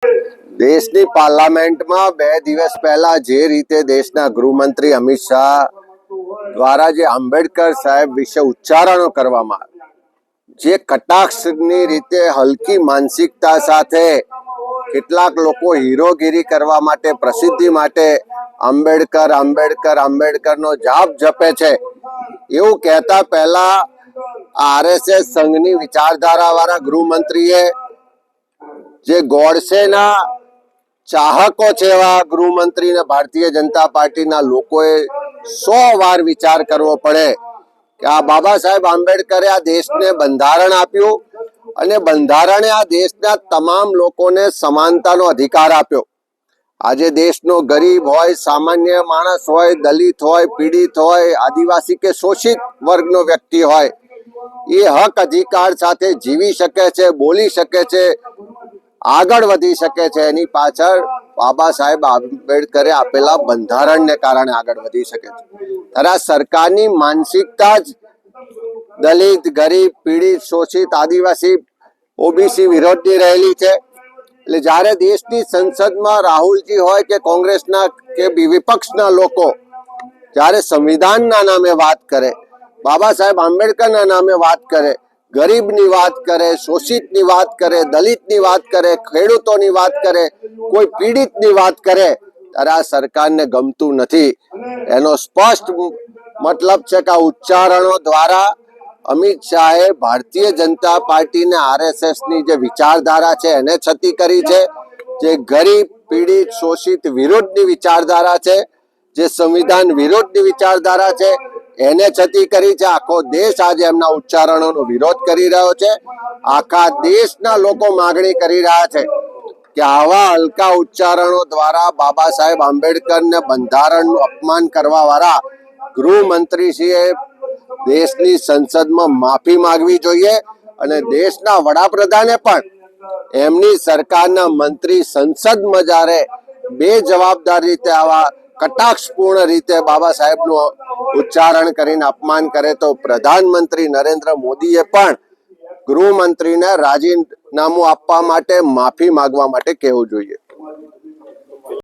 દેશની પાર્લામેન્ટમાં 2 દિવસ પહેલા જે રીતે દેશના ગૃહમંત્રી અમિત શાહ દ્વારા જે આંબેડકર સાહેબ વિશે ઉચ્ચારણો કરવામાં જે કટાક્ષની રીતે હલકી માનસિકતા સાથે કેટલાક લોકો હીરોગીરી કરવા માટે પ્રસિદ્ધિ માટે આંબેડકર આંબેડકર આંબેડકરનો જાપ જપે છે એવું કહેતા પહેલા આરએસએસ સંઘની વિચારધારા વાળા ગૃહમંત્રીએ જે ગોડસેના ચાહકો છે એવા ગૃહમંત્રીને ભારતીય જનતા પાર્ટીના લોકોએ 100 વાર વિચાર કરવો પડે કે આ બાબા સાહેબ આંબેડકરે આ દેશને બંધારણ આપ્યું અને બંધારણે આ દેશના તમામ લોકોને સમાનતાનો અધિકાર આપ્યો। આજે દેશનો ગરીબ હોય, સામાન્ય માણસ હોય, દલિત હોય, પીડિત હોય, આદિવાસી કે શોષિત વર્ગનો વ્યક્તિ હોય, એ હક અધિકાર સાથે જીવી શકે છે, બોલી શકે છે, આગળ વધી શકે છે। એની પાછળ બાબા સાહેબ આંબેડકરે આપેલા બંધારણને કારણે આગળ વધી શકે છે। ત્યારે આ સરકારની માનસિકતા જ દલિત, ગરીબ, પીડિત, શોષિત, આદિવાસી, ઓબીસી વિરોધની રહેલી છે। એટલે જ્યારે દેશની સંસદમાં રાહુલજી હોય કે કોંગ્રેસના કે વિપક્ષના લોકો જ્યારે સંવિધાનના નામે વાત કરે, બાબા સાહેબ આંબેડકરના નામે વાત કરે, ગરીબની વાત કરે, શોષિતની વાત કરે, દલિતની વાત કરે, ખેડૂતોની વાત કરે, કોઈ પીડિતની વાત કરે, ત્યારે આ સરકારને ગમતું નથી। એનો સ્પષ્ટ મતલબ છે કે આ ઉચ્ચારણો દ્વારા અમિત શાહે ભારતીય જનતા પાર્ટીને આરએસએસની જે વિચારધારા છે એને છતી કરી છે, જે ગરીબ, પીડિત, શોષિત વિરુદ્ધની વિચારધારા છે, જે સંવિધાન વિરુદ્ધની વિચારધારા છે એને છતી કરી છે। આખો દેશ આજે એમના ઉચ્ચારણોનો વિરોધ કરી રહ્યો છે। આખા દેશના લોકો માગણી કરી રહ્યા છે કે આવા હલકા ઉચ્ચારણો દ્વારા બાબા સાહેબ આંબેડકરને બંધારણનું અપમાન કરવા વાળા ગૃહમંત્રીશ્રીએ દેશની સંસદમાં માફી માંગવી જોઈએ અને દેશના વડાપ્રધાને પણ એમની સરકારના મંત્રી સંસદમાં જ્યારે બેજવાબદાર રીતે આવા કટાક્ષપૂર્ણ રીતે બાબા સાહેબનું ઉચ્ચારણ કરીને અપમાન કરે તો પ્રધાનમંત્રી નરેન્દ્ર મોદીએ પણ ગૃહમંત્રીને રાજીનામું આપવા માટે, માફી માંગવા માટે કહેવું જોઈએ।